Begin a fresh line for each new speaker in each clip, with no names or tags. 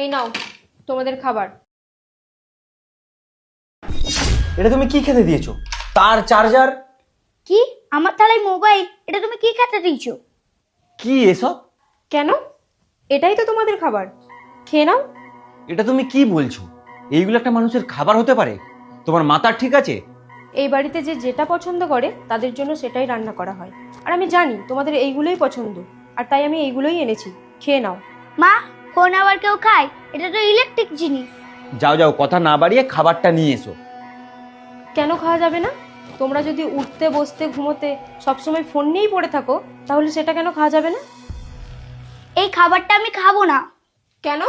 এই নাও তোমাদের খাবার।
এটা তুমি কি খেতে দিয়েছো? তার চার্জার?
কি আমার থালায় মোবাইল? এটা তুমি কি খেতে দিয়েছো?
কি এসব?
কেন? এটাই তো তোমাদের খাবার, খেয়ে নাও।
এটা তুমি কি বলছো? এইগুলো একটা মানুষের খাবার হতে পারে? তোমার মাথা ঠিক আছে?
এই বাড়িতে যে যেটা পছন্দ করে তাদের জন্য সেটাই রান্না করা হয়। আর আমি জানি তোমাদের এইগুলোই পছন্দ, আর তাই আমি এইগুলোই এনেছি, খেয়ে নাও।
মা, ফোন আবার কেউ খায়? এটা তো ইলেকট্রিক জিনিস।
যাও যাও, কথা না বাড়িয়ে খাবারটা নিয়ে এসো।
কেন খাওয়া যাবে না? তোমরা যদি উঠতে বসতে ঘুমোতে সবসময় ফোন নিয়েই পড়ে থাকো, তাহলে সেটা কেন খাওয়া যাবে না?
এই খাবারটা আমি খাবো না।
কেন?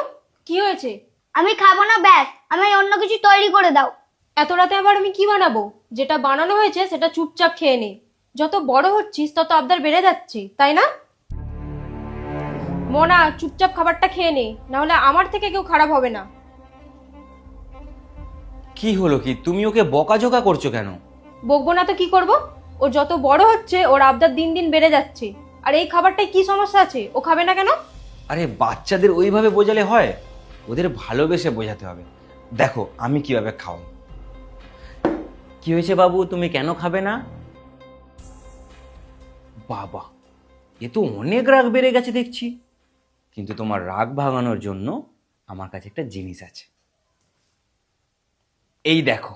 কি হয়েছে?
আমি খাবো না, ব্যাস। আমি অন্য কিছু তৈরি করে দাও।
এত রাতে আবার আমি কি বানাবো? যেটা বানানো হয়েছে সেটা চুপচাপ খেয়ে নে। যত বড় হচ্ছিস তত আবদার বেড়ে যাচ্ছে, তাই না? মোনা, চুপচাপ খাবারটা খেয়ে নে, না হলে আমার থেকে কেউ খারাপ হবে না।
কি হলো কি? তুমি ওকে বকাঝোকা করছো কেন?
বকবো না তো কি করব? ও যত বড় হচ্ছে ওর আবদার দিন দিন বেড়ে যাচ্ছে। আর এই খাবারটায় কি সমস্যা আছে? ও খাবে না কেন?
আরে বাচ্চাদের ওইভাবে বোঝালে হয়? ওদের ভালোবেসে বোঝাতে হবে। দেখো আমি কিভাবে খাওয়াই। কি হয়েছে বাবু, তুমি কেন খাবে না? বাবা, এ তো অনেক রাগ বেড়ে গেছে দেখছি। কিন্তু তোমার রাগ ভাঙানোর জন্য আমার কাছে একটা জিনিস আছে। এই দেখো,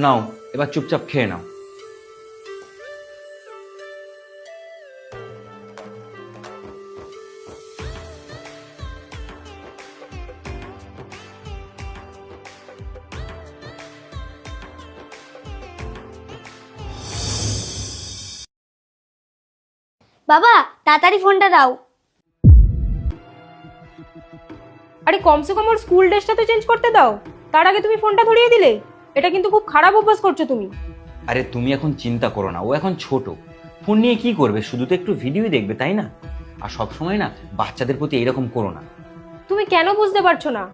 নাও এবার চুপচাপ খেয়ে নাও।
বাবা, তাড়াতাড়ি ফোনটা দাও।
আরে কমসে কম ওর স্কুল ড্রেসটা তো চেঞ্জ করতে দাও, তার আগে তুমি ফোনটা ধরিয়ে দিলে। এটা কিন্তু খুব খারাপ অভ্যাস করছো তুমি।
আরে তুমি এখন চিন্তা করো না, ও এখন ছোট। ফোন নিয়ে কি করবে? শুধু তো একটু ভিডিওই দেখবে, তাই না? আর সব সময় না বাচ্চাদের প্রতি এইরকম করো না।
তুমি কেন বুঝতে পারছো না?